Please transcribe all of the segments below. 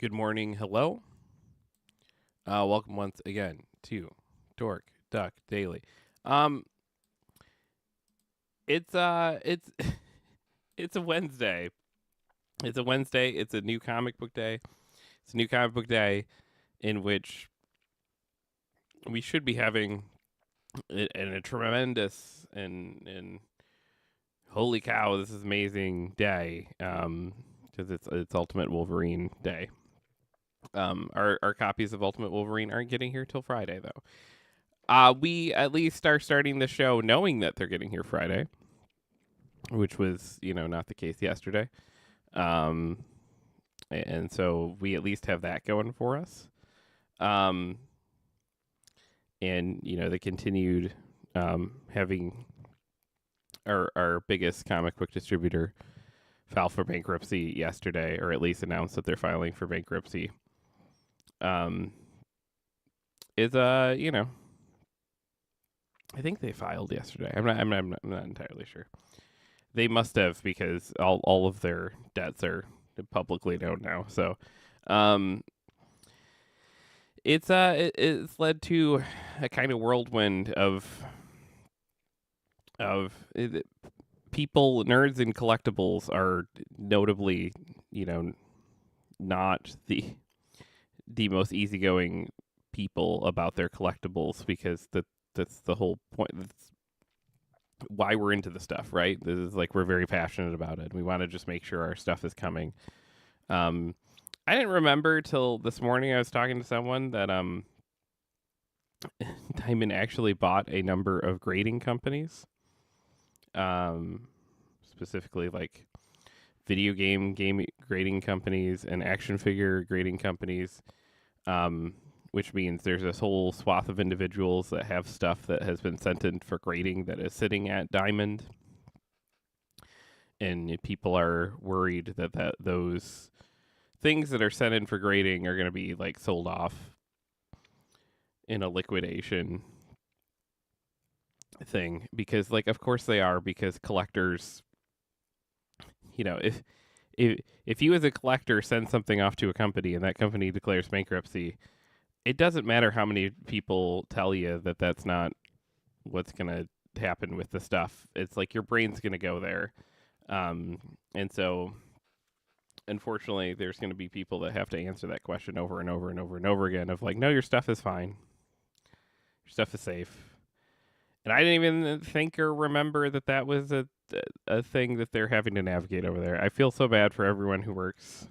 Good morning. Hello. Welcome once again to Dork Duck Daily. Um, it's it's a Wednesday. It's a Wednesday. It's a new comic book day. It's a new comic book day in which we should be having a tremendous and holy cow, this is amazing day. Because it's Ultimate Wolverine Day. Our copies of Ultimate Wolverine aren't getting here till Friday though. We at least are starting the show knowing that they're getting here Friday, which was, not the case yesterday. Um, and so we at least have that going for us. Um, and, the continued having our biggest comic book distributor file for bankruptcy yesterday, or at least announced that they're filing for bankruptcy. Is I think they filed yesterday. I'm not entirely sure. They must have because all of their debts are publicly known now. So, um, it's led to a kind of whirlwind of people, nerds, and collectibles are notably, not the most easygoing people about their collectibles because that's the whole point. That's why we're into the stuff, right? This is like we're very passionate about it. We want to just make sure our stuff is coming. Um, I didn't remember till this morning. I was talking to someone that Diamond actually bought a number of grading companies, specifically like game grading companies and action figure grading companies. Which means there's this whole swath of individuals that have stuff that has been sent in for grading that is sitting at Diamond, and people are worried that those things that are sent in for grading are going to be like sold off in a liquidation thing because, like, of course they are, because collectors, if you as a collector send something off to a company and that company declares bankruptcy, it doesn't matter how many people tell you that that's not what's going to happen with the stuff. It's like your brain's going to go there. And so, unfortunately, there's going to be people that have to answer that question over and over and over and over again of like, no, your stuff is fine. Your stuff is safe. And I didn't even think or remember that was a thing that they're having to navigate over there. I feel so bad for everyone who works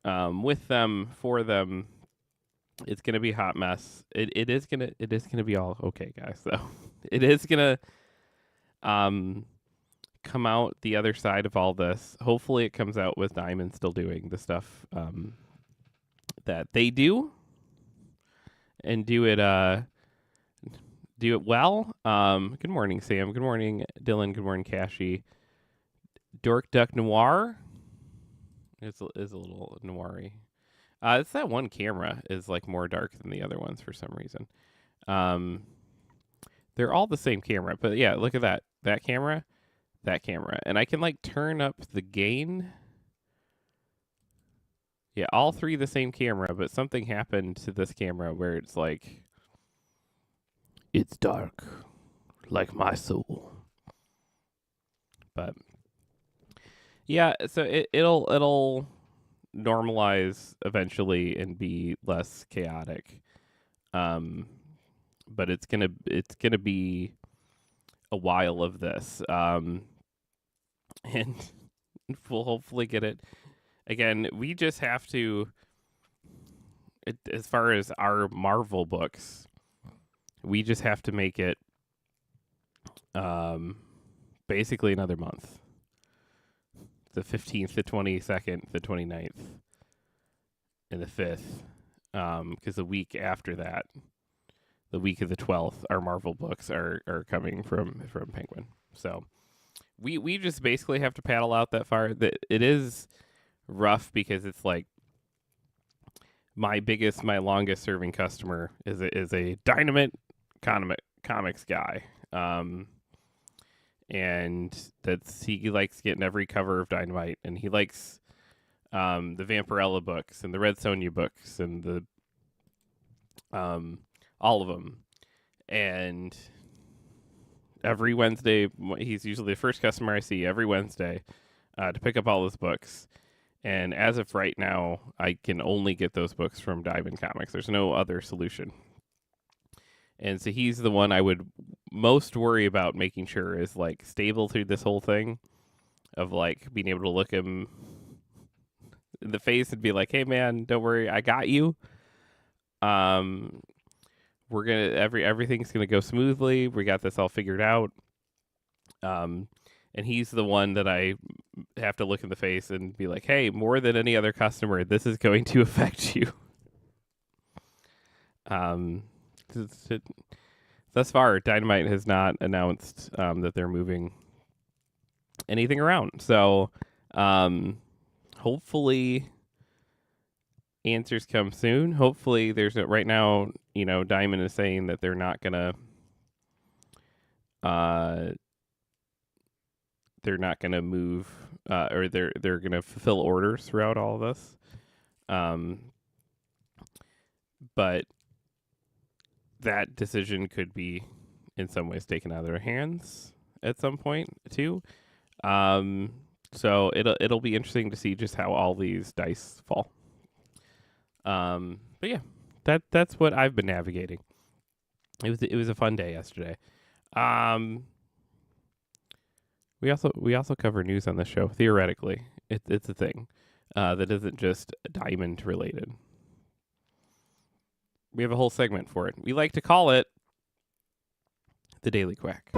with them, for them. It's gonna be a hot mess. It is gonna be all okay, guys. So it is gonna come out the other side of all this. Hopefully, it comes out with Diamond still doing the stuff that they do, and do it well. Good morning, Sam. Good morning, Dylan. Good morning, Cashy. Dork Duck Noir is a little noiry. It's that one camera is like more dark than the other ones for some reason. They're all the same camera, but yeah, look at that camera, and I can like turn up the gain. Yeah, all three the same camera, but something happened to this camera where it's like it's dark, like my soul. But yeah, so it'll normalize eventually and be less chaotic. But it's gonna be a while of this. And we'll hopefully get it. Again, we just have to. As far as our Marvel books, we just have to make it basically another month. The 15th, the 22nd, the 29th, and the 5th. Because the week after that, the week of the 12th, our Marvel books are coming from Penguin. So we just basically have to paddle out that far. That it is rough because it's like my longest serving customer is a Dynamite comics guy. And he likes getting every cover of Dynamite, and he likes the Vampirella books and the Red Sonja books and the all of them. And every Wednesday, he's usually the first customer I see every Wednesday to pick up all those books. And as of right now, I can only get those books from Diamond Comics. There's no other solution. And so he's the one I would most worry about making sure is like stable through this whole thing of like being able to look him in the face and be like, "Hey man, don't worry, I got you. Um we're going to everything's going to go smoothly. We got this all figured out." And he's the one that I have to look in the face and be like, "Hey, more than any other customer, this is going to affect you." Thus far, Dynamite has not announced that they're moving anything around. So, hopefully, answers come soon. Hopefully, right now. Diamond is saying that they're not gonna. They're not gonna move, or they're gonna fulfill orders throughout all of this. But that decision could be in some ways taken out of their hands at some point too. So it'll be interesting to see just how all these dice fall. But yeah, that's what I've been navigating. It was a fun day yesterday. We also cover news on this show. Theoretically, it's a thing that isn't just Diamond related. We have a whole segment for it. We like to call it the Daily Quack.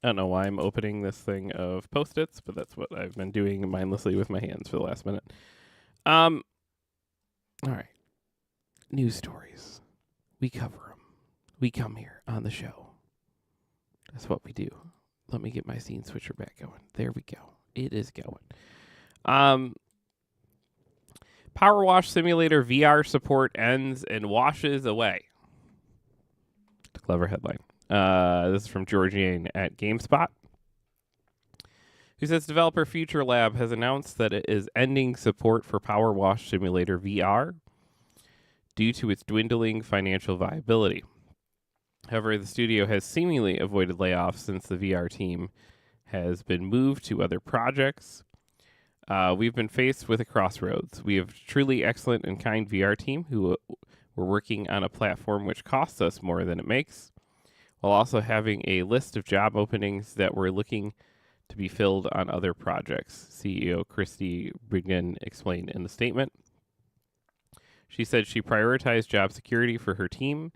I don't know why I'm opening this thing of Post-its, but that's what I've been doing mindlessly with my hands for the last minute. All right. News stories. We cover them. We come here on the show. That's what we do. Let me get my scene switcher back going. There we go. It is going. Power Wash Simulator VR support ends and washes away. It's a clever headline. This is from Georgiane at GameSpot, who says developer Future Lab has announced that it is ending support for Power Wash Simulator VR due to its dwindling financial viability. However, the studio has seemingly avoided layoffs since the VR team has been moved to other projects. We've been faced with a crossroads. We have a truly excellent and kind VR team who were working on a platform which costs us more than it makes, while also having a list of job openings that we're looking to be filled on other projects, CEO Christy Brigden explained in the statement. She said she prioritized job security for her team,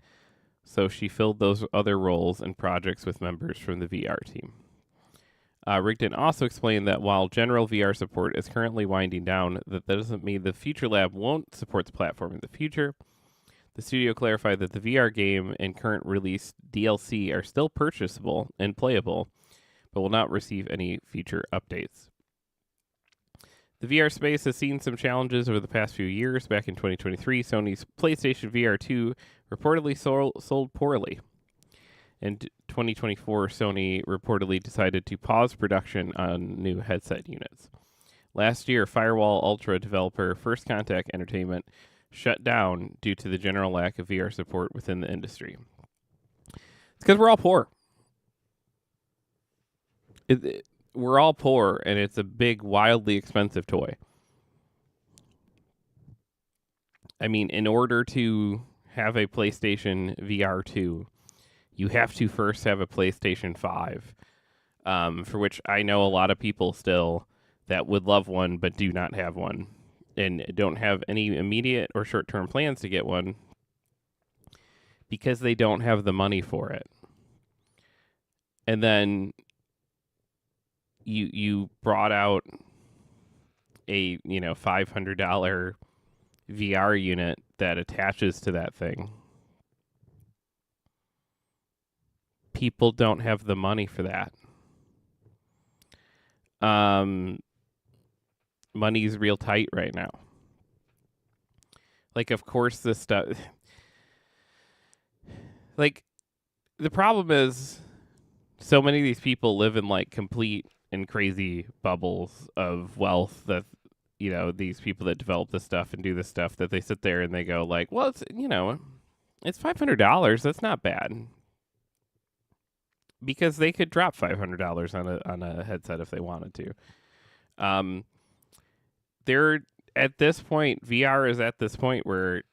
so she filled those other roles and projects with members from the VR team. Rigdon also explained that while general VR support is currently winding down, that doesn't mean the Future Lab won't support the platform in the future. The studio clarified that the VR game and current release DLC are still purchasable and playable, but will not receive any future updates. The VR space has seen some challenges over the past few years. Back in 2023, Sony's PlayStation VR 2 reportedly sold poorly. In 2024, Sony reportedly decided to pause production on new headset units. Last year, Firewall Ultra developer First Contact Entertainment shut down due to the general lack of VR support within the industry. It's because we're all poor. We're all poor, and it's a big, wildly expensive toy. I mean, in order to have a PlayStation VR 2, you have to first have a PlayStation 5, for which I know a lot of people still that would love one but do not have one and don't have any immediate or short-term plans to get one because they don't have the money for it. And then you brought out a $500 VR unit that attaches to that thing. People don't have the money for that. money's real tight right now. Like, of course, this stuff. Like, the problem is, so many of these people live in like complete and crazy bubbles of wealth that, you know, these people that develop this stuff and do this stuff, that they sit there and they go like, well, it's, you know, it's $500. That's not bad. Because they could drop $500 on a headset if they wanted to. They're at this point, VR is at this point where,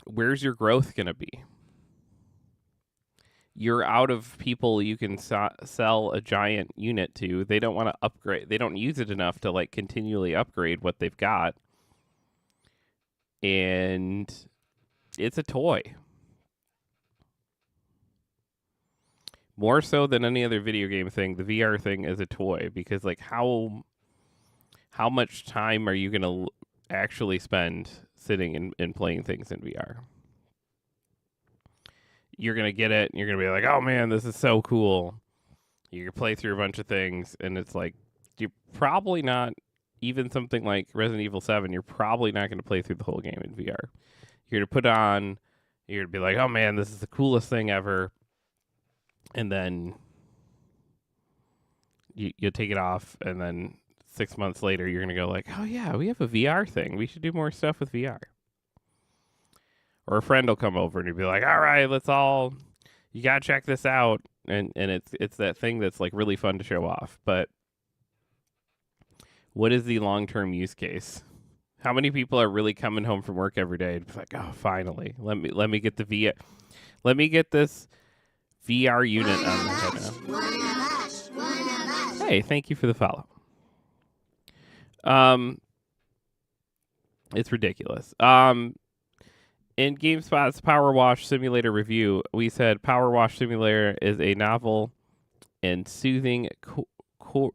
where's your growth going to be? You're out of people you can sell a giant unit to. They don't want to upgrade. They don't use it enough to like continually upgrade what they've got. And it's a toy. More so than any other video game thing, the VR thing is a toy, because like how much time are you going to actually spend sitting and playing things in VR? You're going to get it, and you're going to be like, oh man, this is so cool. You can play through a bunch of things, and it's like, you're probably not, even something like Resident Evil 7, you're probably not going to play through the whole game in VR. You're going to put it on, you're going to be like, oh man, this is the coolest thing ever. And then you take it off, and then 6 months later, you're going to go like, oh yeah, we have a VR thing. We should do more stuff with VR. Or a friend will come over and you'll be like, all right, you got to check this out. And it's that thing that's like really fun to show off. But what is the long-term use case? How many people are really coming home from work every day and be like, oh, finally, let me get the VR. Let me get this VR unit on my head now. Hey, thank you for the follow. It's ridiculous. In GameSpot's Power Wash Simulator review, we said Power Wash Simulator is a novel and soothing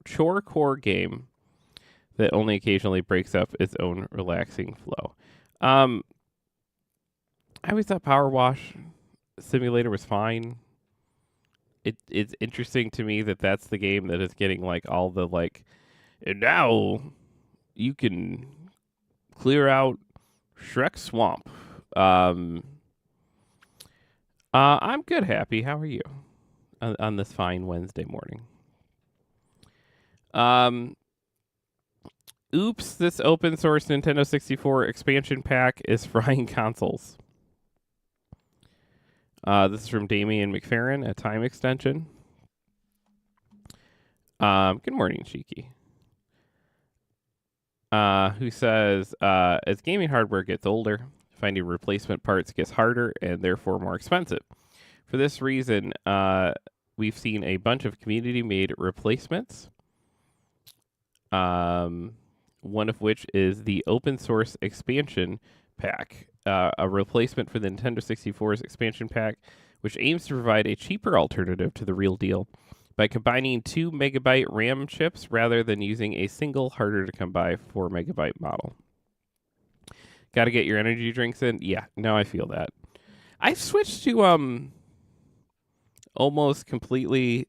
chore core game that only occasionally breaks up its own relaxing flow. I always thought Power Wash Simulator was fine. It's interesting to me that that's the game that is getting like all the like, and now you can clear out Shrek Swamp. I'm good, Happy. How are you on this fine Wednesday morning? Oops, this open source Nintendo 64 expansion pack is frying consoles. This is from Damian McFerrin at Time Extension. Good morning, Cheeky. Who says, as gaming hardware gets older, finding replacement parts gets harder and therefore more expensive. For this reason, we've seen a bunch of community-made replacements. One of which is the open source expansion pack, a replacement for the Nintendo 64's expansion pack, which aims to provide a cheaper alternative to the real deal by combining 2 megabyte RAM chips rather than using a single harder to come by 4 megabyte model. Got to get your energy drinks in? Yeah, no, I feel that. I switched to almost completely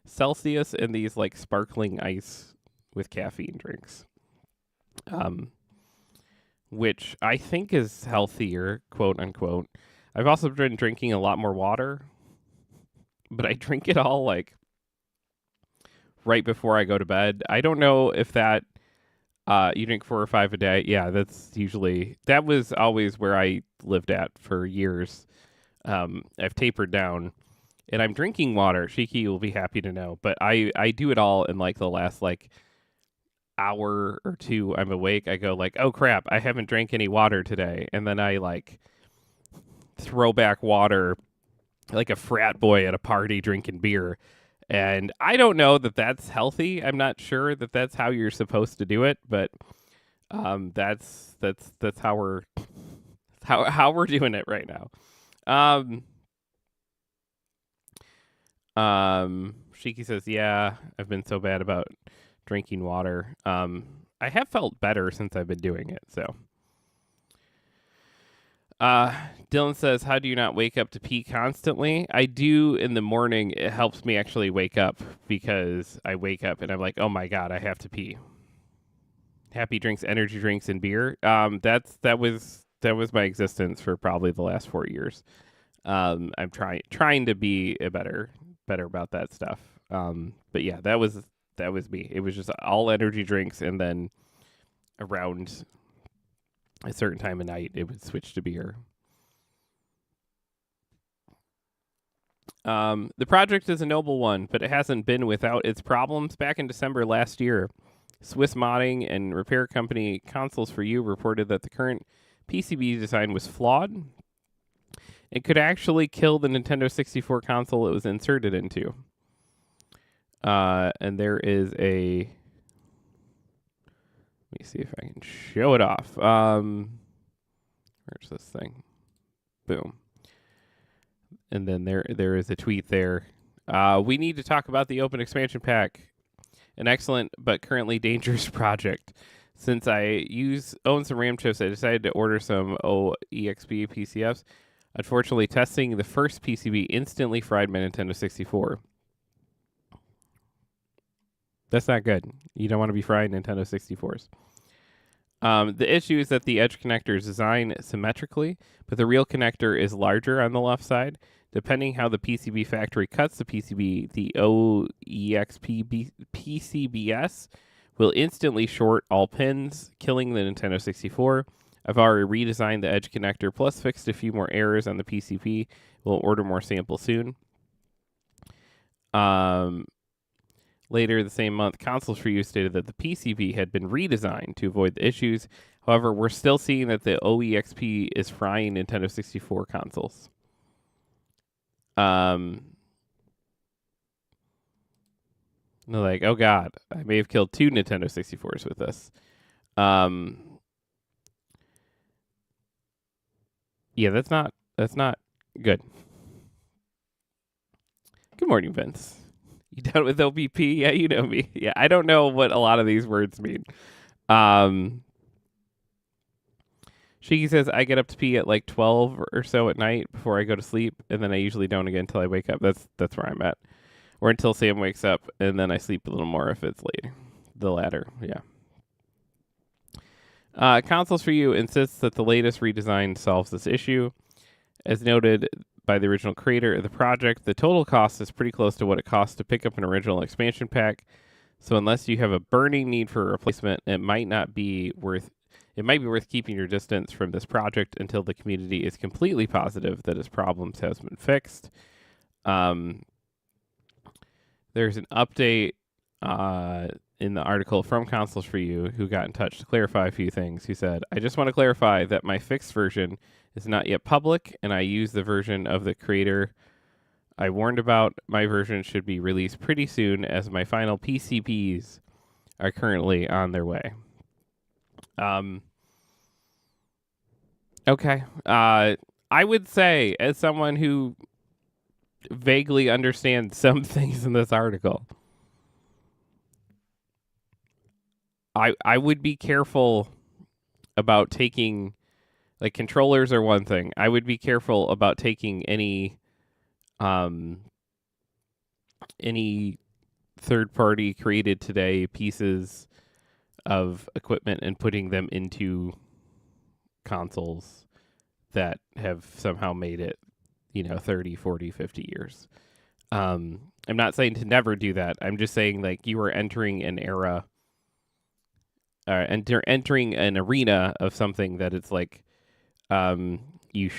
Celsius and these like sparkling ice with caffeine drinks. Which I think is healthier, quote unquote. I've also been drinking a lot more water, but I drink it all like right before I go to bed. I don't know if that you drink 4 or 5 a day. Yeah, that was always where I lived at for years. I've tapered down and I'm drinking water. Shiki will be happy to know, but I do it all in like the last like hour or two I'm awake. I go like, oh crap, I haven't drank any water today. And then I like throw back water like a frat boy at a party drinking beer. And I don't know that that's healthy. I'm not sure that that's how you're supposed to do it, but that's how we're doing it right now. Shiki says, yeah, I've been so bad about drinking water. I have felt better since I've been doing it, so. Dylan says, how do you not wake up to pee constantly? I do in the morning. It helps me actually wake up because I wake up and I'm like, oh my God, I have to pee. happy drinks, energy drinks, and beer. That was my existence for probably the last 4 years. I'm trying to be a better about that stuff. But yeah, that was me. It was just all energy drinks, and then around a certain time of night, it would switch to beer. The project is a noble one, but it hasn't been without its problems. Back in December last year, Swiss modding and repair company Consoles for You reported that the current PCB design was flawed. It could actually kill the Nintendo 64 console it was inserted into. And there is a... Let me see if I can show it off. Where's this thing? Boom. And then there is a tweet there. We need to talk about the open expansion pack. An excellent but currently dangerous project. Since I own some RAM chips, I decided to order some OEXP PCFs. Unfortunately, testing the first PCB instantly fried my Nintendo 64. That's not good. You don't want to be frying Nintendo 64s. The issue is that the edge connector is designed symmetrically, but the real connector is larger on the left side. Depending how the PCB factory cuts the PCB, the OEXP PCBS will instantly short all pins, killing the Nintendo 64. I've already redesigned the edge connector, plus fixed a few more errors on the PCB. We'll order more samples soon. Later the same month, Consoles for You stated that the PCB had been redesigned to avoid the issues. However, we're still seeing that the OEXP is frying Nintendo 64 consoles. They're like, oh god, I may have killed 2 Nintendo 64s with this. Yeah, that's not good. Good morning, Vince. You done with OBP? Yeah, you know me. Yeah, I don't know what a lot of these words mean. Shiki says, I get up to pee at like 12 or so at night before I go to sleep, and then I usually don't again until I wake up. That's where I'm at. Or until Sam wakes up, and then I sleep a little more if it's late. The latter, yeah. Consoles for You insists that the latest redesign solves this issue. As noted by the original creator of the project, the total cost is pretty close to what it costs to pick up an original expansion pack. So unless you have a burning need for a replacement, it might be worth keeping your distance from this project until the community is completely positive that its problems has been fixed. There's an update in the article from Consoles for You who got in touch to clarify a few things. He said, I just want to clarify that my fixed version is not yet public, and I use the version of the creator I warned about. My version should be released pretty soon, as my final PCBs are currently on their way. Okay. I would say, as someone who vaguely understands some things in this article, I would be careful about taking, like, controllers are one thing. I would be careful about taking any third-party created today pieces of equipment and putting them into consoles that have somehow made it, 30, 40, 50 years. I'm not saying to never do that. I'm just saying, like, you are entering an era, entering an arena of something that it's like, you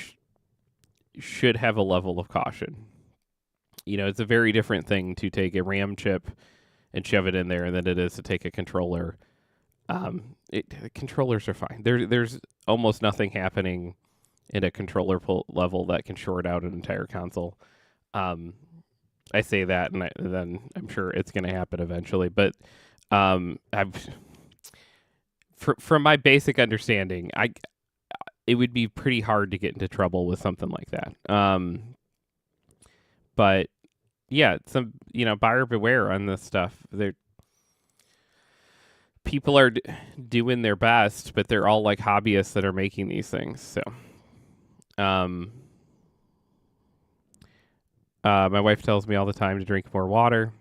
should have a level of caution. It's a very different thing to take a RAM chip and shove it in there than it is to take a controller. Controllers are fine. There's almost nothing happening in a controller level that can short out an entire console. I say that, and then I'm sure it's going to happen eventually. But from my basic understanding, it would be pretty hard to get into trouble with something like that. But yeah, some buyer beware on this stuff. People are doing their best, but they're all like hobbyists that are making these things. So, my wife tells me all the time to drink more water.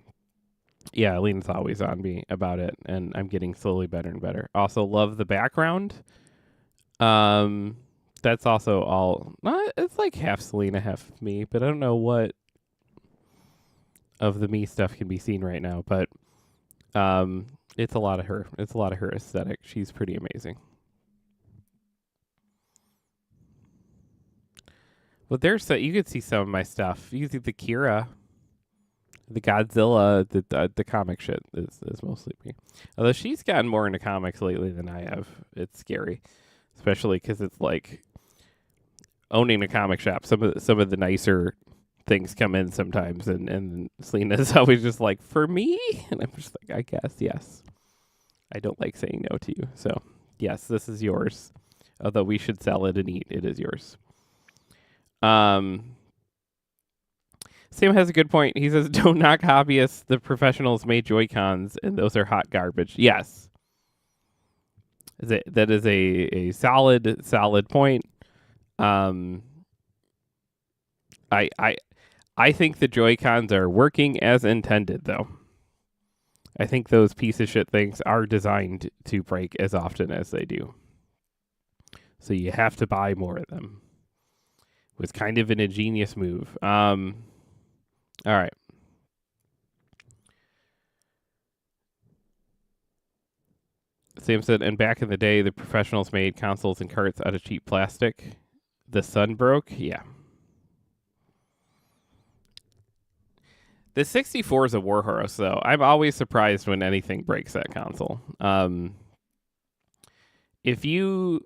Yeah, Lena's always on me about it, and I'm getting slowly better and better. Also, love the background. Um, that's also all. It's like half Selena, half me, but I don't know what of the me stuff can be seen right now. But it's a lot of her. It's a lot of her aesthetic. She's pretty amazing. Well, you could see some of my stuff. You could see the Kira, the Godzilla, the comic shit is mostly me. Although she's gotten more into comics lately than I have. It's scary, especially because it's like owning a comic shop. Some of the nicer things come in sometimes, and Selena's always just like, for me, and I'm just like, I guess yes. I don't like saying no to you, so yes, this is yours. Although we should sell it and eat, it is yours. Sam has a good point. He says, "Don't knock hobbyists. The professionals made Joy Cons, and those are hot garbage." Yes, that is a solid point. Um, I think the Joy Cons are working as intended, though. I think those piece of shit things are designed to break as often as they do. So you have to buy more of them. It was kind of an ingenious move. All right. Sam said, and back in the day, the professionals made consoles and carts out of cheap plastic. The sun broke? Yeah. The 64 is a warhorse, though. I'm always surprised when anything breaks that console. If you,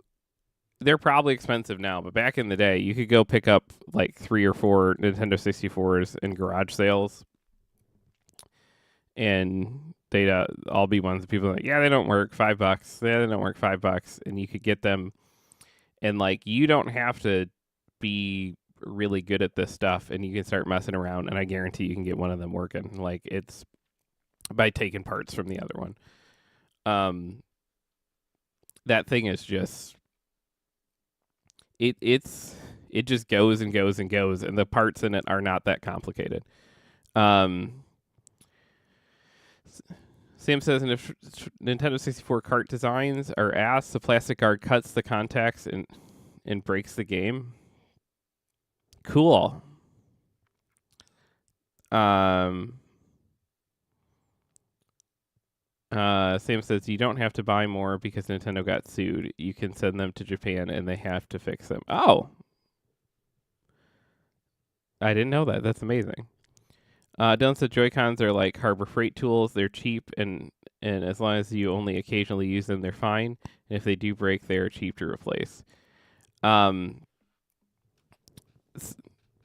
they're probably expensive now, but back in the day, you could go pick up like 3 or 4 Nintendo 64s in garage sales, and they'd all be ones that people are like, yeah, they don't work, $5. Yeah, they don't work, $5, and you could get them, and like you don't have to be really good at this stuff, and you can start messing around, and I guarantee you can get one of them working. Like it's by taking parts from the other one. That thing is just it just goes and goes and goes, and the parts in it are not that complicated. Sam says, and if Nintendo 64 cart designs are ass, the plastic guard cuts the contacts and breaks the game. Cool. Sam says you don't have to buy more because Nintendo got sued. You can send them to Japan and they have to fix them. Oh, I didn't know that. That's amazing. Dylan said Joy-Cons are like Harbor Freight tools. They're cheap and as long as you only occasionally use them, they're fine. And if they do break, they are cheap to replace.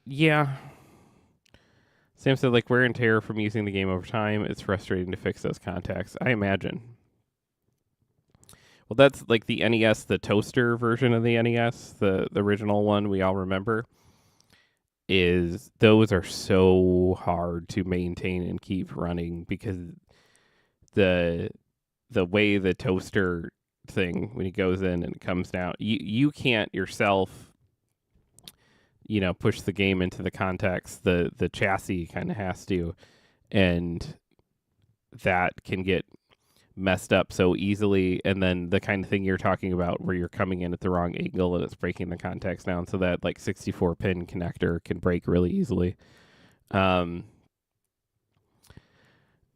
Yeah. Sam said, like, wear and tear from using the game over time. It's frustrating to fix those contacts. I imagine. Well, that's like the NES, the toaster version of the NES, the original one we all remember. Is those are so hard to maintain and keep running because the way the toaster thing when it goes in and comes down, you can't yourself, push the game into the contacts. The chassis kind of has to, and that can get messed up so easily. And then the kind of thing you're talking about where you're coming in at the wrong angle and it's breaking the contacts down, so that like 64 pin connector can break really easily. Sam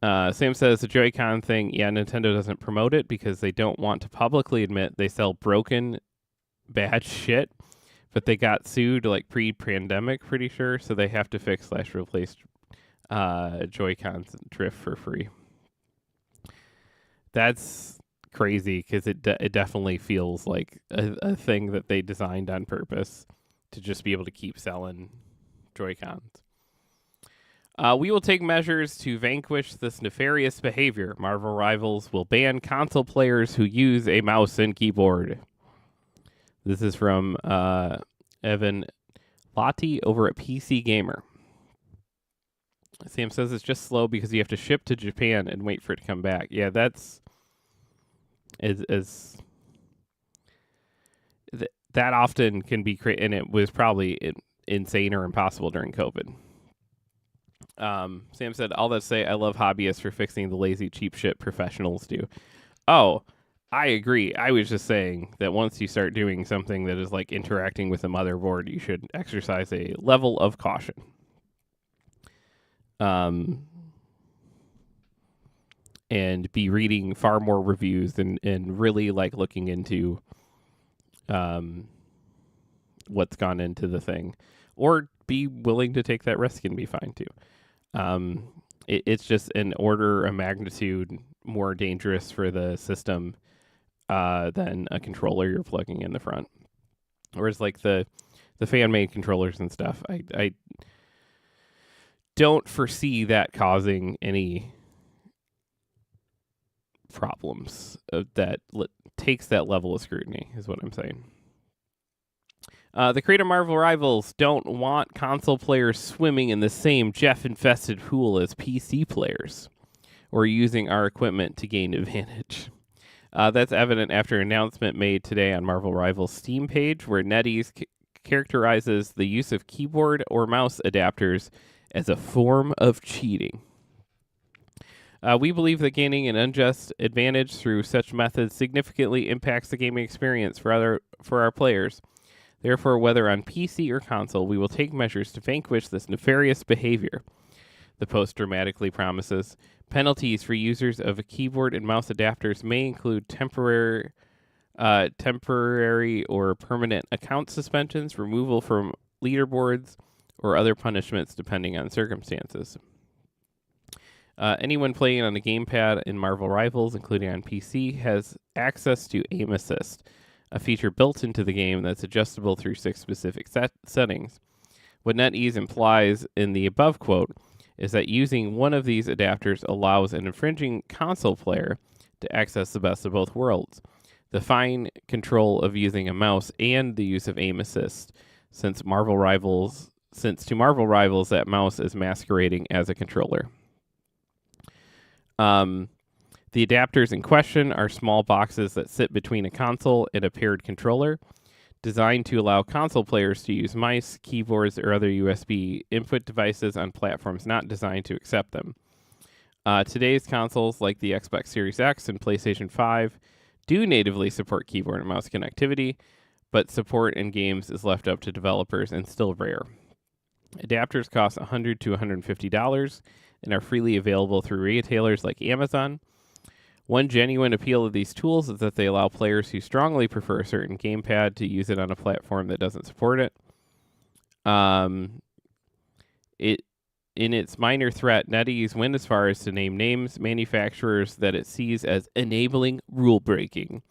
says the Joy-Con thing, yeah, Nintendo doesn't promote it because they don't want to publicly admit they sell broken, bad shit, but they got sued like pre-pandemic, pretty sure, so they have to fix / replace Joy-Cons drift for free. That's crazy because it definitely feels like a thing that they designed on purpose to just be able to keep selling Joy-Cons. We will take measures to vanquish this nefarious behavior. Marvel Rivals will ban console players who use a mouse and keyboard. This is from Evan Lottie over at PC Gamer. Sam says it's just slow because you have to ship to Japan and wait for it to come back. Yeah, that's that often can be and it was probably insane or impossible during COVID. Sam said, all that to say, I love hobbyists for fixing the lazy, cheap shit professionals do. Oh, I agree. I was just saying that once you start doing something that is like interacting with a motherboard, you should exercise a level of caution. And be reading far more reviews and really like looking into what's gone into the thing, or be willing to take that risk and be fine too. It's just an order of magnitude more dangerous for the system than a controller you're plugging in the front. Whereas like the fan-made controllers and stuff, I don't foresee that causing any problems that takes that level of scrutiny, is what I'm saying. The creator Marvel Rivals don't want console players swimming in the same Jeff-infested pool as PC players, or using our equipment to gain advantage. That's evident after an announcement made today on Marvel Rivals' Steam page, where NetEase characterizes the use of keyboard or mouse adapters as a form of cheating. We believe that gaining an unjust advantage through such methods significantly impacts the gaming experience for our players. Therefore, whether on PC or console, we will take measures to vanquish this nefarious behavior. The post dramatically promises. Penalties for users of keyboard and mouse adapters may include temporary or permanent account suspensions, removal from leaderboards, or other punishments depending on circumstances. Anyone playing on a gamepad in Marvel Rivals, including on PC, has access to Aim Assist, a feature built into the game that's adjustable through 6 specific settings. What NetEase implies in the above quote is that using one of these adapters allows an infringing console player to access the best of both worlds, the fine control of using a mouse and the use of Aim Assist, since to Marvel Rivals that mouse is masquerading as a controller. The adapters in question are small boxes that sit between a console and a paired controller, designed to allow console players to use mice, keyboards, or other USB input devices on platforms not designed to accept them. Today's consoles, like the Xbox Series X and PlayStation 5, do natively support keyboard and mouse connectivity, but support in games is left up to developers and still rare. Adapters cost $100 to $150 and are freely available through retailers like Amazon. One genuine appeal of these tools is that they allow players who strongly prefer a certain gamepad to use it on a platform that doesn't support it. In its minor threat, NetEase went as far as to name manufacturers that it sees as enabling rule breaking.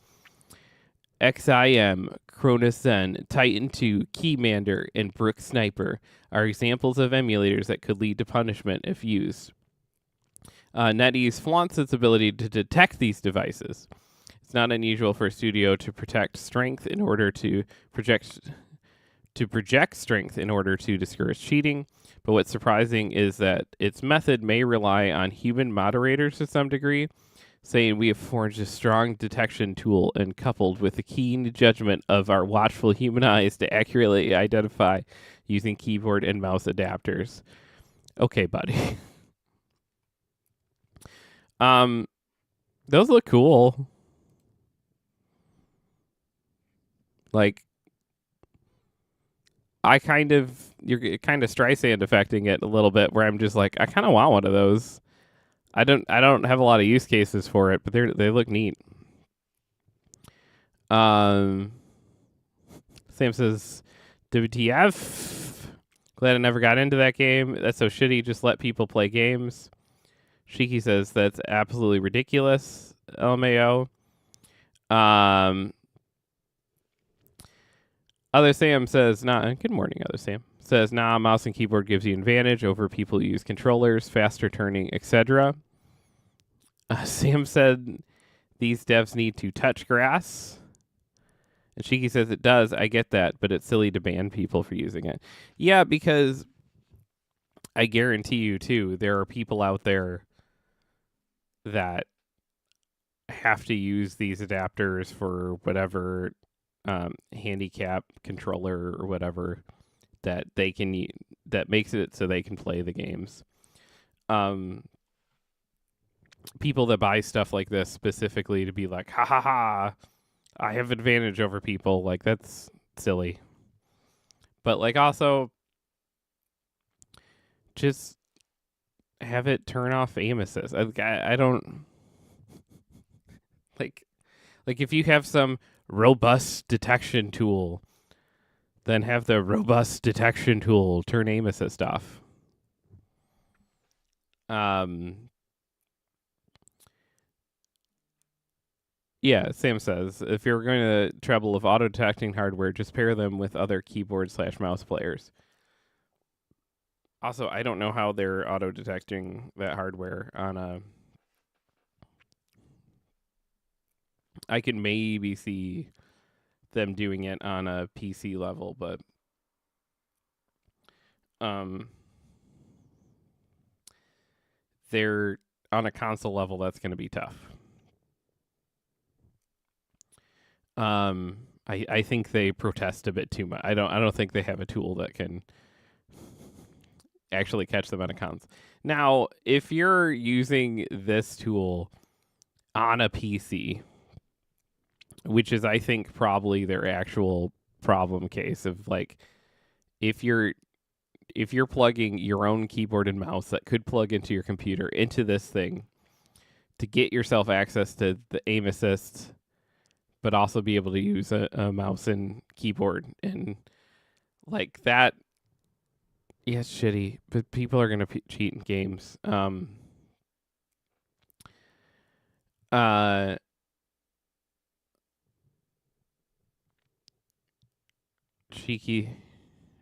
XIM, Cronus Zen, Titan 2, Keymander, and Brook Sniper are examples of emulators that could lead to punishment if used. NetEase flaunts its ability to detect these devices. It's not unusual for a studio to project strength in order to strength in order to discourage cheating, but what's surprising is that its method may rely on human moderators to some degree, saying we have forged a strong detection tool and coupled with the keen judgment of our watchful human eyes to accurately identify using keyboard and mouse adapters. Okay, buddy. Those look cool. Like, you're kind of Streisand affecting it a little bit, where I'm just like, I kind of want one of those. I don't have a lot of use cases for it, but they look neat. Sam says, WTF? Glad I never got into that game. That's so shitty. Just let people play games. Shiki says that's absolutely ridiculous. LMAO. Other Sam says, nah, good morning, Other Sam. Says, nah, mouse and keyboard gives you advantage over people who use controllers, faster turning, etc. Sam said, these devs need to touch grass. And Shiki says it does. I get that, but it's silly to ban people for using it. Yeah, because I guarantee you, too, there are people out there that have to use these adapters for whatever handicap controller or whatever that they can that makes it so they can play the games. um, people that buy stuff like this specifically to be like, ha ha ha, I have advantage over people. Like, that's silly. But like, also just have it turn off aim assist. I don't like if you have some robust detection tool, then have the robust detection tool turn aim assist off. Yeah, Sam says if you're going to trouble of auto detecting hardware, just pair them with other keyboard/mouse players. Also, I don't know how they're auto detecting that hardware on a. I could maybe see them doing it on a PC level, but they're on a console level. That's going to be tough. I think they protest a bit too much. I don't think they have a tool that can actually catch them on a console. Now, if you're using this tool on a PC, which is I think probably their actual problem case of like if you're plugging your own keyboard and mouse that could plug into your computer into this thing to get yourself access to the aim assist, but also be able to use a mouse and keyboard and like that. Yeah, it's shitty, but people are gonna cheat in games. Uh, Cheeky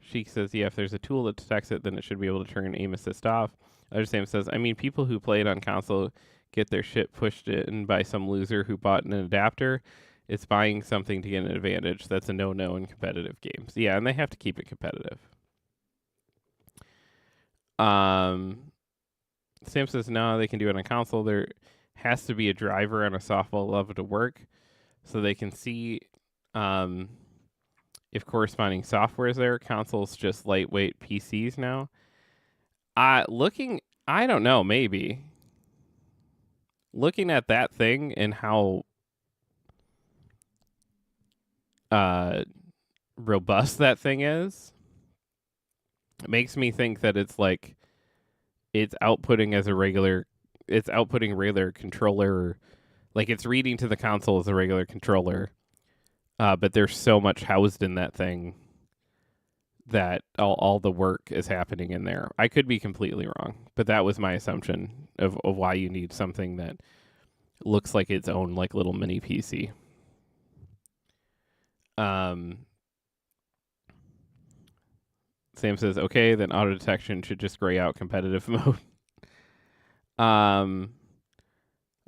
Sheik says, yeah, if there's a tool that detects it, then it should be able to turn aim assist off. Other Sam says, I mean, people who play it on console get their shit pushed in by some loser who bought an adapter. It's buying something to get an advantage. That's a no-no in competitive games. Yeah, and they have to keep it competitive. Sam says, no, they can do it on console. There has to be a driver on a software level to work so they can see if corresponding software is there. Consoles just lightweight PCs now. I don't know, maybe. Looking at that thing and how robust that thing is, it makes me think that it's like it's outputting regular controller, like it's reading to the console as a regular controller. But there's so much housed in that thing that all the work is happening in there. I could be completely wrong, but that was my assumption of why you need something that looks like its own like little mini PC. Sam says, okay, then auto detection should just gray out competitive mode.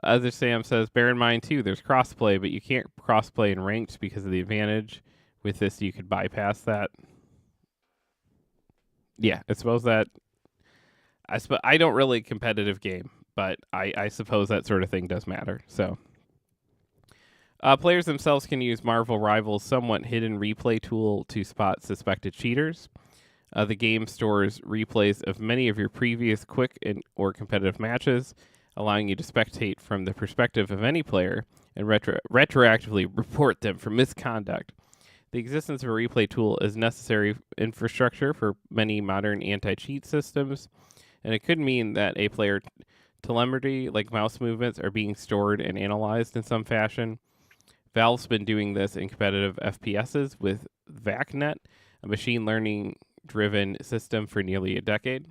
Other Sam says, bear in mind too, there's crossplay, but you can't crossplay in ranked because of the advantage. With this, you could bypass that. Yeah, I suppose that. I don't really competitive game, but I suppose that sort of thing does matter. So, players themselves can use Marvel Rivals' somewhat hidden replay tool to spot suspected cheaters. The game stores replays of many of your previous quick or competitive matches, allowing you to spectate from the perspective of any player and retroactively report them for misconduct. The existence of a replay tool is necessary infrastructure for many modern anti-cheat systems, and it could mean that a player telemetry, like mouse movements, are being stored and analyzed in some fashion. Valve's been doing this in competitive FPSs with VACnet, a machine learning driven system, for nearly a decade.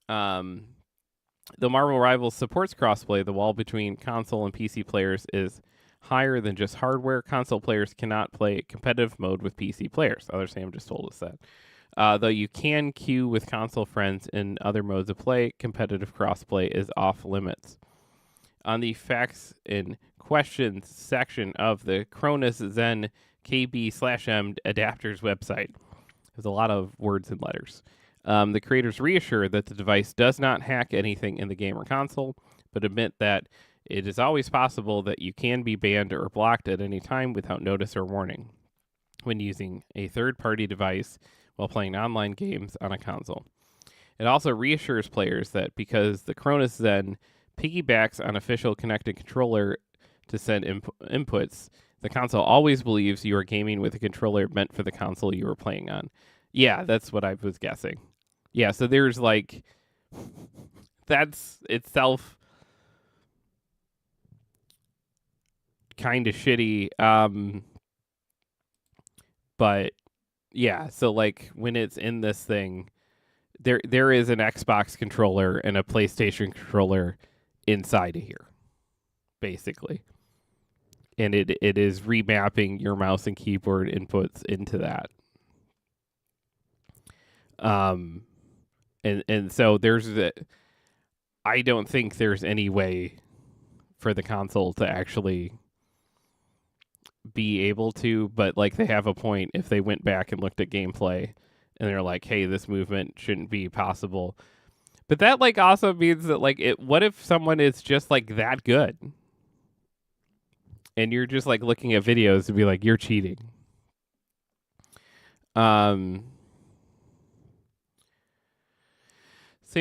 Though Marvel Rivals supports crossplay, the wall between console and PC players is higher than just hardware. Console players cannot play competitive mode with PC players. Other Sam just told us that. Though you can queue with console friends in other modes of play, competitive crossplay is off limits. On the facts and questions section of the Cronus Zen KB/M adapters website, there's a lot of words and letters. The creators reassure that the device does not hack anything in the game or console, but admit that it is always possible that you can be banned or blocked at any time without notice or warning when using a third-party device while playing online games on a console. It also reassures players that because the Cronus Zen piggybacks on official connected controller to send inputs, the console always believes you are gaming with a controller meant for the console you are playing on. Yeah, that's what I was guessing. Yeah, so there's like that's itself kind of shitty. But yeah, so like when it's in this thing, there is an Xbox controller and a PlayStation controller inside of here, basically. And it is remapping your mouse and keyboard inputs into that. And so I don't think there's any way for the console to actually be able to, but like they have a point if they went back and looked at gameplay and they're like, hey, this movement shouldn't be possible. But that like also means that like what if someone is just like that good? And you're just like looking at videos and be like, you're cheating. Sam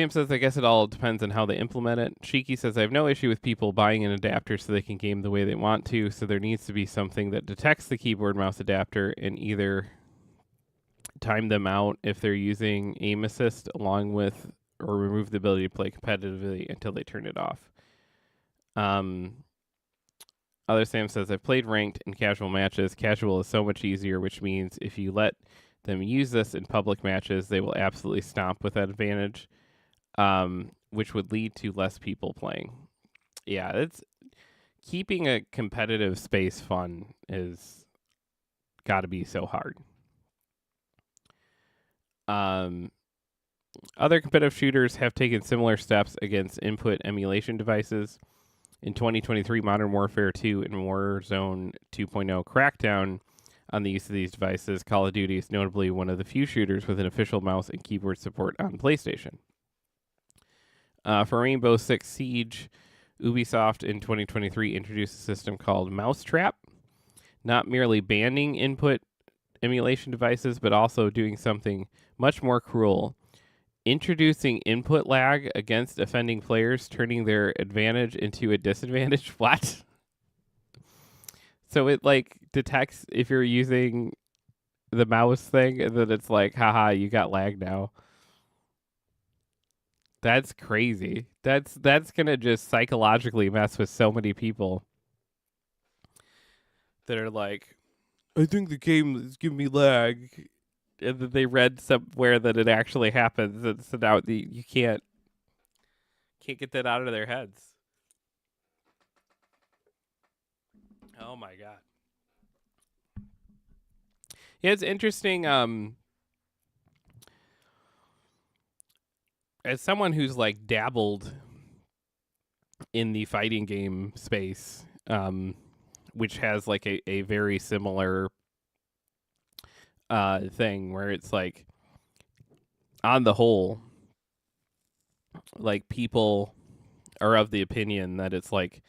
says, I guess it all depends on how they implement it. Shiki says, I have no issue with people buying an adapter so they can game the way they want to. So there needs to be something that detects the keyboard mouse adapter and either time them out if they're using aim assist along with or remove the ability to play competitively until they turn it off. Other Sam says, I've played ranked in casual matches. Casual is so much easier, which means if you let them use this in public matches, they will absolutely stomp with that advantage, which would lead to less people playing. Yeah, it's keeping a competitive space fun is got to be so hard. Other competitive shooters have taken similar steps against input emulation devices. In 2023, Modern Warfare 2 and Warzone 2.0 crackdown on the use of these devices. Call of Duty is notably one of the few shooters with an official mouse and keyboard support on PlayStation. For Rainbow Six Siege, Ubisoft in 2023 introduced a system called Mousetrap, not merely banning input emulation devices, but also doing something much more cruel. Introducing input lag against offending players, turning their advantage into a disadvantage. What? So it like detects if you're using the mouse thing, and then it's like, haha, you got lag now. That's crazy. That's gonna just psychologically mess with so many people that are like, I think the game is giving me lag, and then they read somewhere that it actually happens, and so now you can't get that out of their heads. Oh my god. Yeah, it's interesting. As someone who's like dabbled in the fighting game space, which has like a very similar thing where it's like, on the whole, like people are of the opinion that it's like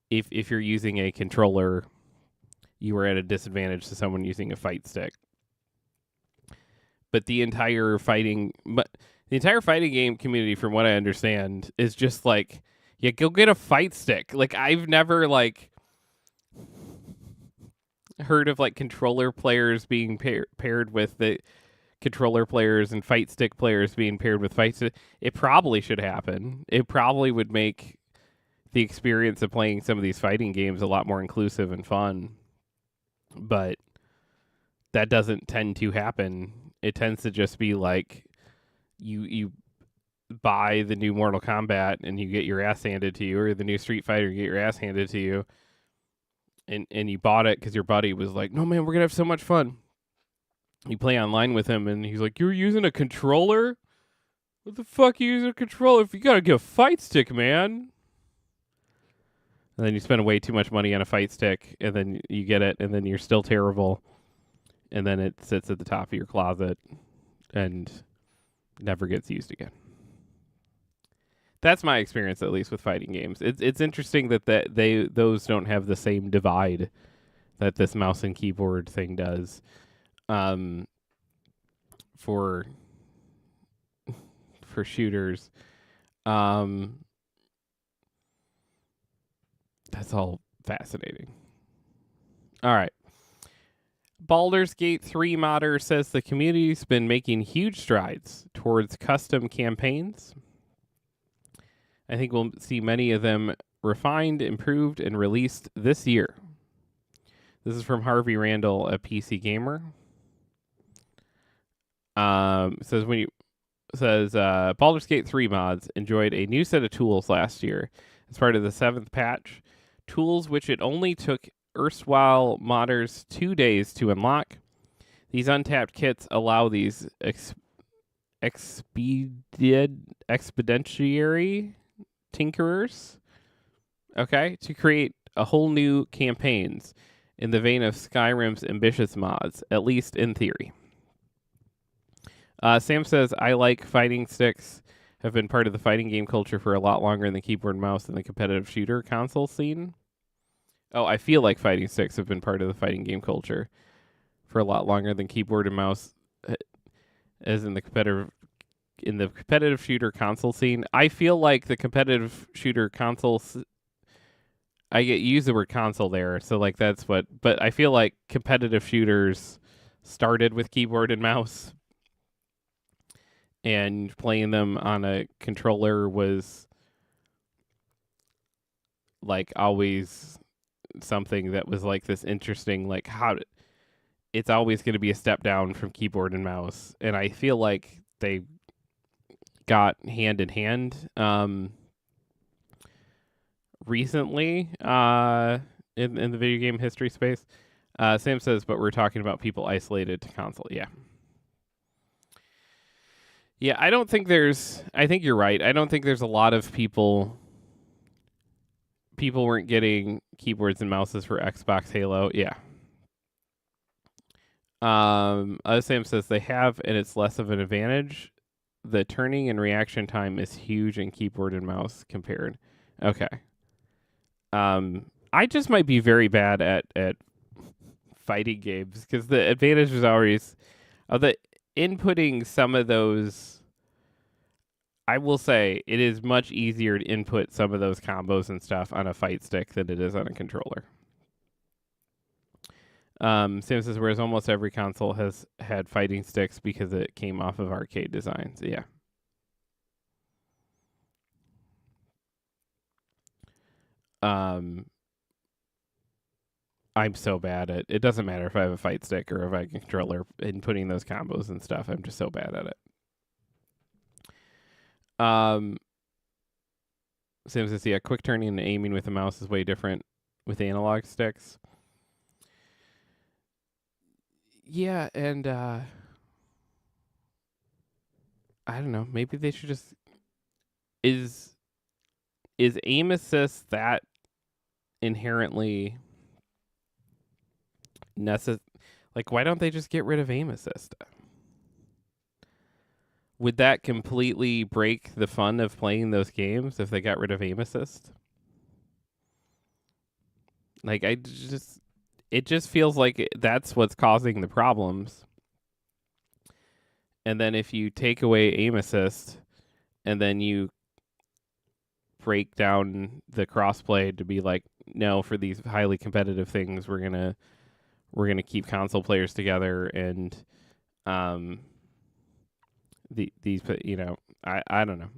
if you're using a controller, you are at a disadvantage to someone using a fight stick. But the entire fighting game community, from what I understand, is just like, yeah, go get a fight stick. Like I've never like heard of like controller players being paired with the controller players and fight stick players being paired with fight stick. It probably should happen. It probably would make the experience of playing some of these fighting games a lot more inclusive and fun. But that doesn't tend to happen. It tends to just be like you buy the new Mortal Kombat and you get your ass handed to you, or the new Street Fighter, you get your ass handed to you. And you bought it because your buddy was like, no, man, we're going to have so much fun. You play online with him, and he's like, you're using a controller? What the fuck you using a controller? If you got to get a fight stick, man. And then you spend way too much money on a fight stick, and then you get it, and then you're still terrible. And then it sits at the top of your closet and never gets used again. That's my experience, at least with fighting games. It's interesting that those don't have the same divide that this mouse and keyboard thing does. For for shooters. That's all fascinating. All right. Baldur's Gate 3 modder says the community's been making huge strides towards custom campaigns. I think we'll see many of them refined, improved, and released this year. This is from Harvey Randall, a PC gamer. Says Baldur's Gate 3 mods enjoyed a new set of tools last year as part of the 7th patch. Tools which it only took erstwhile modders 2 days to unlock. These untapped kits allow these expeditionary tinkerers, to create a whole new campaigns in the vein of Skyrim's ambitious mods, at least in theory. Sam says, I like fighting sticks, have been part of the fighting game culture for a lot longer than keyboard and mouse in the competitive shooter console scene. Oh, I feel like fighting sticks have been part of the fighting game culture for a lot longer than keyboard and mouse as in the competitive shooter console scene. I feel like the competitive shooter console I use the word console there, so like that's what, but I feel like competitive shooters started with keyboard and mouse, and playing them on a controller was like always something that was like this interesting, like it's always going to be a step down from keyboard and mouse, and I feel like they got hand in hand recently in the video game history space. Sam says, but we're talking about people isolated to console. Yeah, I don't think I think you're right. I don't think there's a lot of people weren't getting keyboards and mouses for Xbox Halo. Yeah. Sam says they have, and it's less of an advantage. The turning and reaction time is huge in keyboard and mouse compared. Okay. I just might be very bad at fighting games because the advantage is always the inputting some of those. I will say it is much easier to input some of those combos and stuff on a fight stick than it is on a controller. Sam says, whereas almost every console has had fighting sticks because it came off of arcade designs. Yeah. I'm so bad at it. Doesn't matter if I have a fight stick or if I have a controller, inputting those combos and stuff. I'm just so bad at it. Sam says, yeah, quick turning and aiming with the mouse is way different with analog sticks. Yeah, and I don't know. Maybe they should just is aim assist that inherently necessary? Like, why don't they just get rid of aim assist? Would that completely break the fun of playing those games if they got rid of aim assist? Like, it just feels like that's what's causing the problems. And then if you take away aim assist and then you break down the crossplay to be like, no, for these highly competitive things, we're gonna keep console players together, and these I don't know.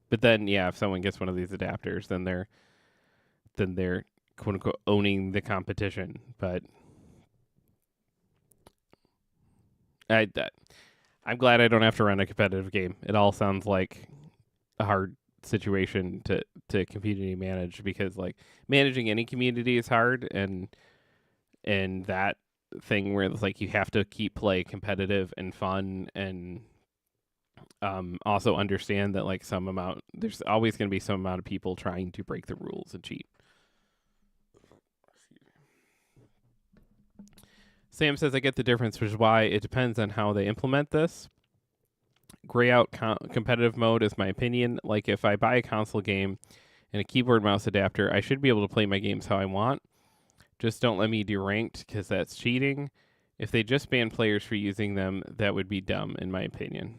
But then if someone gets one of these adapters, then they're quote unquote owning the competition. But I'm glad I don't have to run a competitive game. It all sounds like a hard situation to community manage, because like managing any community is hard, and that thing where it's like you have to keep play competitive and fun, and also understand that like there's always going to be some amount of people trying to break the rules and cheat. Sam says, I get the difference, which is why it depends on how they implement this. Gray out competitive mode is my opinion. Like, if I buy a console game and a keyboard mouse adapter, I should be able to play my games how I want. Just don't let me do ranked, because that's cheating. If they just ban players for using them, that would be dumb, in my opinion.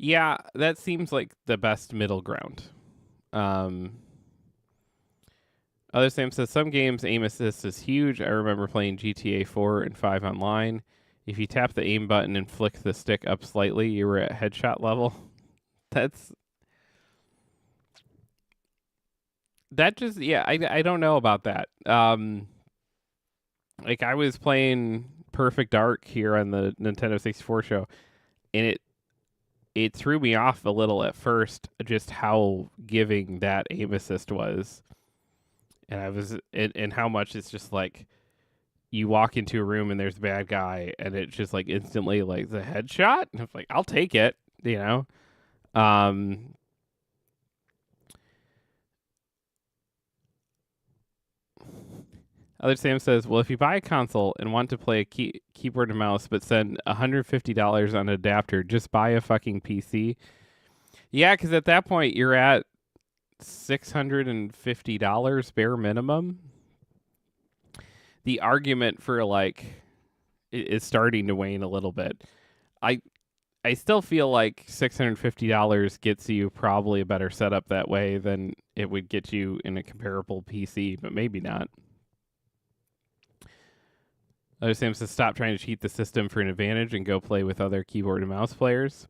Yeah, that seems like the best middle ground. Um, Other Sam says some games aim assist is huge. I remember playing GTA 4 and 5 online. If you tap the aim button and flick the stick up slightly, you were at headshot level. That's that just yeah, I don't know about that. Like I was playing Perfect Dark here on the Nintendo 64 show, and it threw me off a little at first just how giving that aim assist was. And and how much it's just like you walk into a room and there's a bad guy and it's just like instantly like the headshot. And it's like, I'll take it, you know? Um, Other Sam says, well, if you buy a console and want to play a keyboard and mouse, but spend $150 on an adapter, just buy a fucking PC. Yeah, because at that point you're at $650 bare minimum. The argument for like is starting to wane a little bit. I I still feel like $650 gets you probably a better setup that way than it would get you in a comparable PC, but maybe not. Other Sam says stop trying to cheat the system for an advantage and go play with other keyboard and mouse players.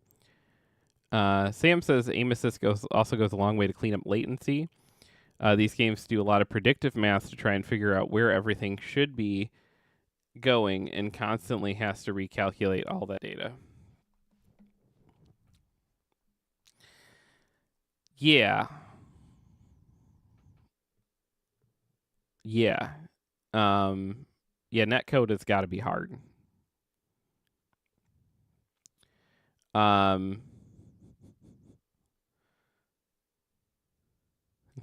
Sam says aim assist also goes a long way to clean up latency. These games do a lot of predictive math to try and figure out where everything should be going and constantly has to recalculate all that data. Yeah. Yeah. Yeah, netcode has got to be hard.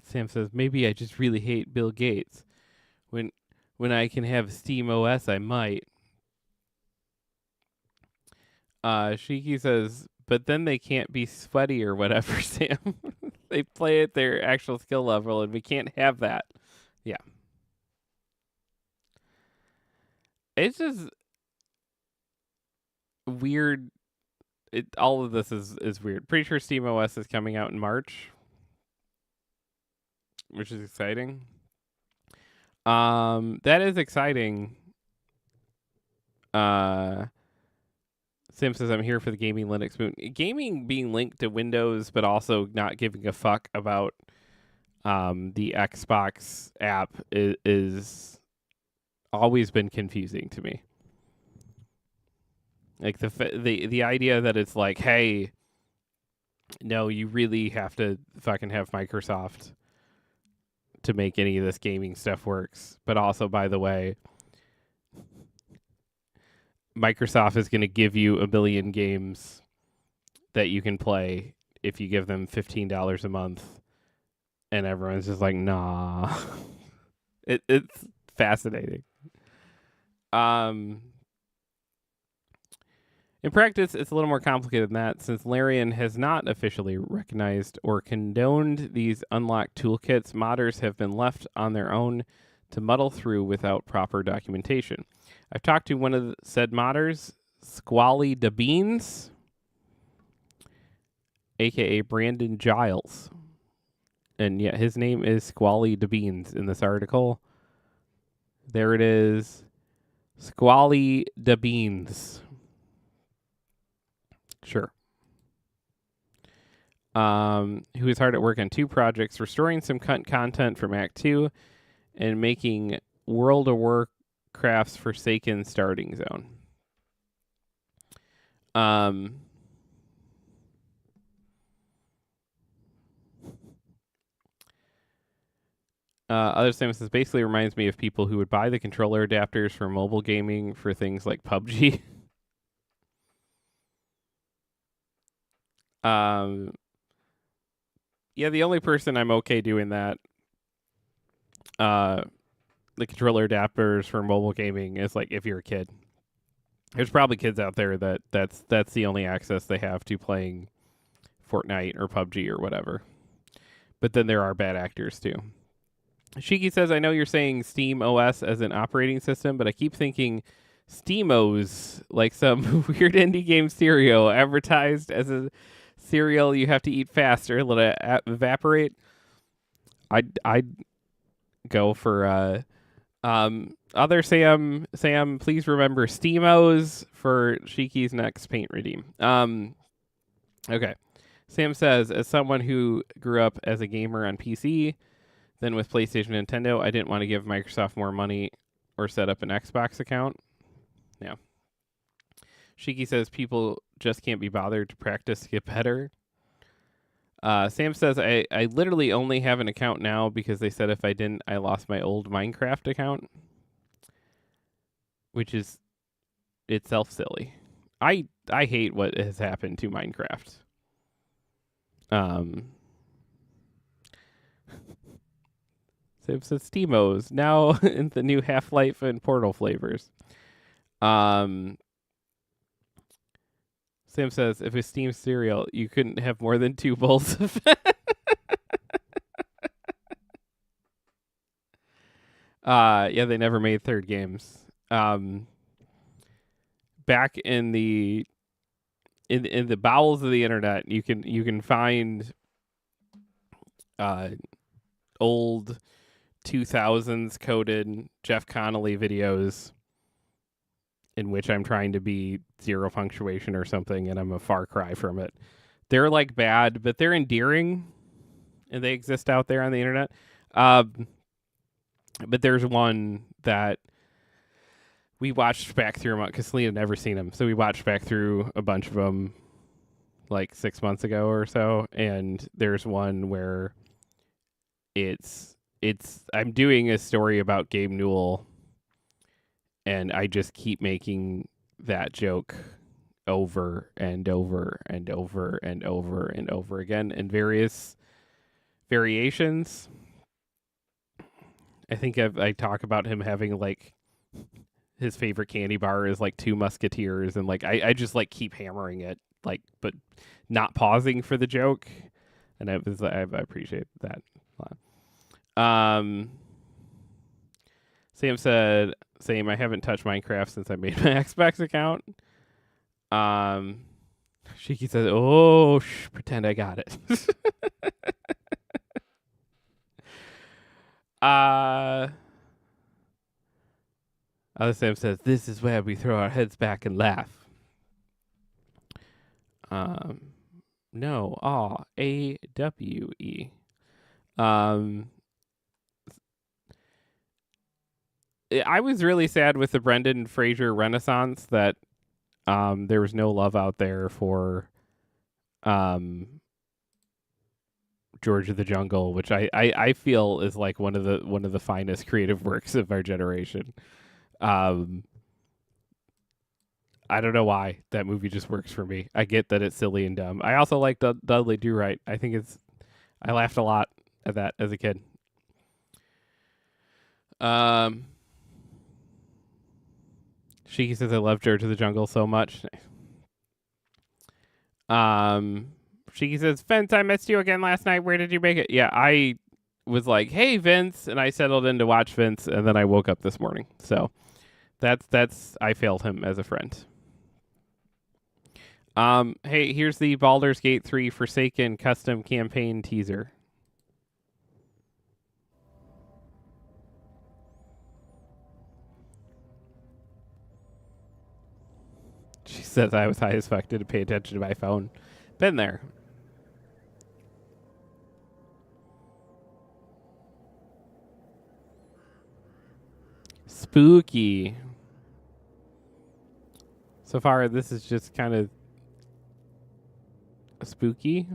Sam says maybe I just really hate Bill Gates. When I can have Steam OS, I might. Shiki says, but then they can't be sweaty or whatever, Sam. They play at their actual skill level, and we can't have that. Yeah. It's just weird. All of this is weird. Pretty sure Steam OS is coming out in March, which is exciting. That is exciting. Sim says I'm here for the gaming Linux moon. Gaming being linked to Windows, but also not giving a fuck about the Xbox app is always been confusing to me. Like the idea that it's like, hey, no, you really have to fucking have Microsoft to make any of this gaming stuff works. But also, by the way, Microsoft is going to give you a billion games that you can play if you give them $15 a month. And everyone's just like, nah. It's fascinating. In practice, it's a little more complicated than that, since Larian has not officially recognized or condoned these unlocked toolkits. Modders have been left on their own to muddle through without proper documentation. I've talked to one of the said modders, Squally Da Beans, aka Brandon Giles. And yeah, his name is Squally Da Beans in this article. There it is. Squally Da Beans. Sure. Who is hard at work on 2 projects, restoring some content from Act 2 and making World of Warcraft's Forsaken starting zone. Other things, this basically reminds me of people who would buy the controller adapters for mobile gaming for things like PUBG. Yeah, the only person I'm okay doing that, the controller adapters for mobile gaming is like if you're a kid. There's probably kids out there that's the only access they have to playing Fortnite or PUBG or whatever. But then there are bad actors too. Shiki says, I know you're saying Steam OS as an operating system, but I keep thinking Steamos, like some weird indie game stereo advertised as a cereal you have to eat faster, let it evaporate. I'd go for other Sam, please remember Steamos for Shiki's next paint redeem. Okay. Sam says, as someone who grew up as a gamer on PC, then with PlayStation and Nintendo, I didn't want to give Microsoft more money or set up an Xbox account. Yeah. Shiki says people just can't be bothered to practice to get better. Sam says, I literally only have an account now because they said if I didn't, I lost my old Minecraft account. Which is itself silly. I hate what has happened to Minecraft. Sam says Steamos now in the new Half-Life and Portal flavors. Sam says if it's Steam cereal, you couldn't have more than 2 bowls of it. Yeah, they never made third games. Back in the bowels of the internet, you can find old 2000s coded Jeff Connolly videos in which I'm trying to be zero punctuation or something, and I'm a far cry from it. They're like bad, but they're endearing, and they exist out there on the internet. But there's one that we watched back through because Celine had never seen them, so we watched back through a bunch of them like 6 months ago or so. And there's one where it's I'm doing a story about Gabe Newell, and I just keep making that joke over and over and over and over and over again in various variations. I think I talk about him having like his favorite candy bar is like 2 Musketeers, and like I just like keep hammering it, like, but not pausing for the joke, and I appreciate that a lot. Sam said, "Same. I haven't touched Minecraft since I made my Xbox account." Shiki says, "Oh, pretend I got it." Other Sam says, "This is where we throw our heads back and laugh." No, AWE. I was really sad with the Brendan Fraser Renaissance that there was no love out there for George of the Jungle, which I feel is like one of the finest creative works of our generation. I don't know why that movie just works for me. I get that it's silly and dumb. I also like Dudley Do Right. I laughed a lot at that as a kid. She says I love George of the Jungle so much. She says, Vince, I missed you again last night. Where did you make it? Yeah, I was like, hey, Vince, and I settled in to watch Vince, and then I woke up this morning. So that's I failed him as a friend. Hey, here's the Baldur's Gate 3 Forsaken custom campaign teaser. She says I was high as fuck, didn't pay attention to my phone. Been there. Spooky. So far, this is just kind of spooky.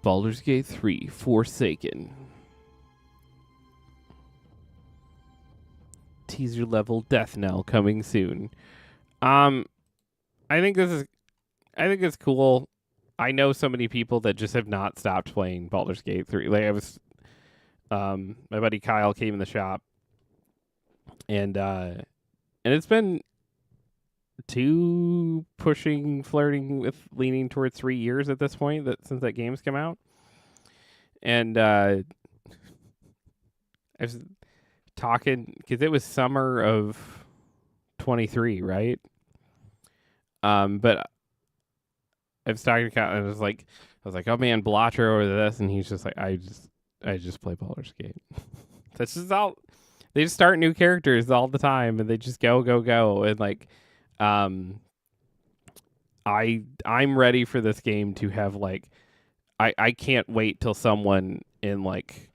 Baldur's Gate 3 Forsaken. Teaser level death knell coming soon. I think it's cool. I know so many people that just have not stopped playing Baldur's Gate 3. Like I was my buddy Kyle came in the shop and it's been flirting with leaning towards 3 years at this point since that game's come out. And I was talking because it was summer of 23, right? But I was talking to Kyle and I was like, oh man, Blotcher over this, and he's just like, I just play Baldur's Gate. That's just all. They just start new characters all the time, and they just go, go, go, and like, um, I'm ready for this game to have like, I can't wait till someone in like,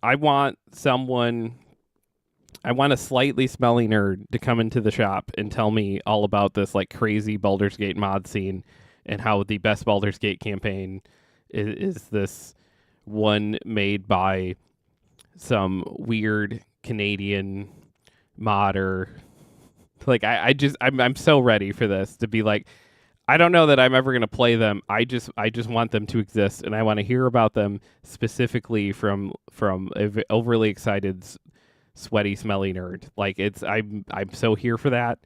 I want someone. I want a slightly smelly nerd to come into the shop and tell me all about this like crazy Baldur's Gate mod scene and how the best Baldur's Gate campaign is this one made by some weird Canadian modder. Like I'm so ready for this to be like, I don't know that I'm ever going to play them. I just want them to exist, and I want to hear about them specifically from overly excited, sweaty, smelly nerd. Like I'm so here for that.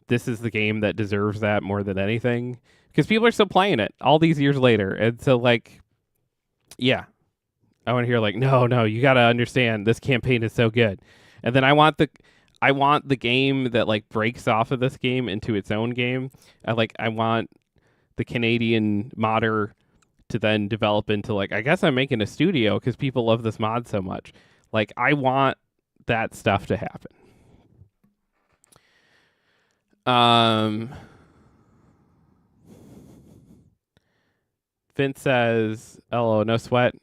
This is the game that deserves that more than anything because people are still playing it all these years later, and so like, yeah, I want to hear like, no, you got to understand this campaign is so good, and then I want the game that like breaks off of this game into its own game. I want the Canadian modder to then develop into like, I guess I'm making a studio because people love this mod so much. Like I want that stuff to happen. Vince says, "Hello, no sweat.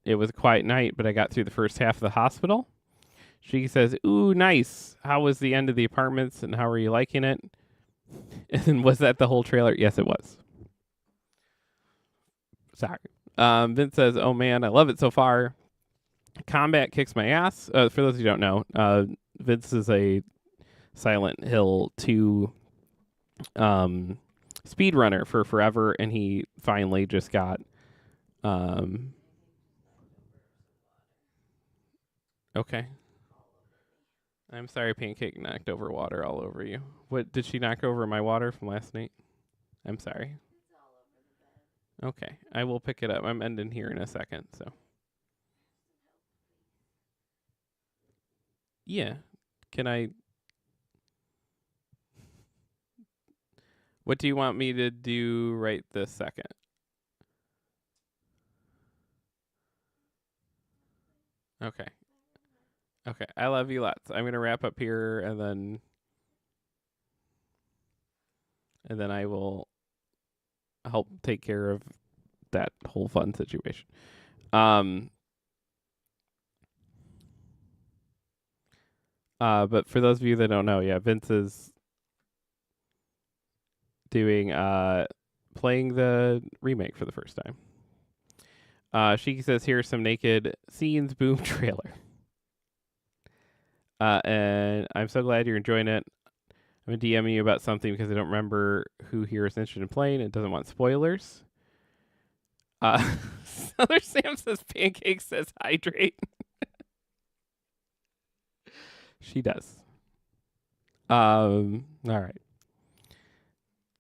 It was a quiet night, but I got through the first half of the hospital." She says, "Ooh, nice. How was the end of the apartments, and how are you liking it?" And was that the whole trailer? Yes, it was. Sorry. Vince says, "Oh man, I love it so far. Combat kicks my ass." For those who don't know, Vince is a Silent Hill 2 speedrunner for forever, and he finally just got okay. I'm sorry, Pancake knocked over water all over you. What did she knock over my water from last night? I'm sorry. Okay, I will pick it up. I'm ending here in a second, so. Yeah. Can I What do you want me to do right this second? Okay. Okay. I love you lots. I'm gonna wrap up here and then I will help take care of that whole fun situation. Um but for those of you that don't know, yeah, Vince is doing playing the remake for the first time. She says here's some naked scenes boom trailer. And I'm so glad you're enjoying it. I'm DMing you about something because I don't remember who here is interested in playing and doesn't want spoilers. Southern Sam says Pancake says hydrate. She does. All right.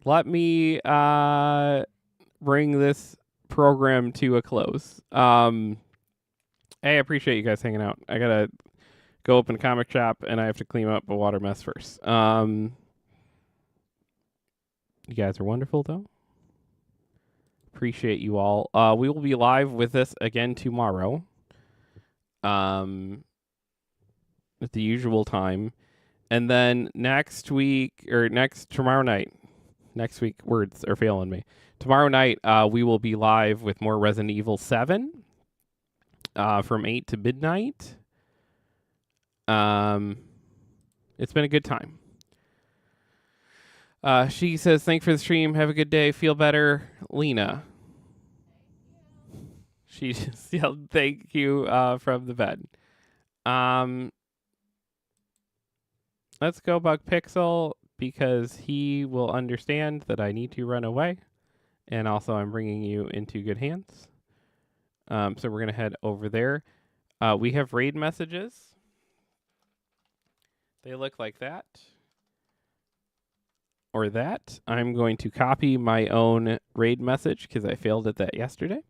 Let me bring this program to a close. Hey, I appreciate you guys hanging out. I gotta go open a comic shop and I have to clean up a water mess first. You guys are wonderful though. Appreciate you all. We will be live with this again tomorrow. At the usual time. And then tomorrow night. Next week, words are failing me. Tomorrow night, we will be live with more Resident Evil 7 from 8 to midnight. It's been a good time. She says, "Thanks for the stream. Have a good day. Feel better, Lena." She just yelled, "Thank you," from the bed. Let's go Bug Pixel because he will understand that I need to run away, and also I'm bringing you into good hands. So we're gonna head over there. We have raid messages. They look like that. or that, I'm going to copy my own raid message because I failed at that yesterday.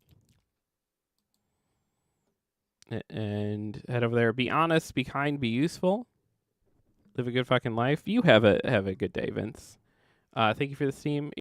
And head over there. Be honest, be kind, be useful. Live a good fucking life. You have a good day, Vince. Thank you for the stream.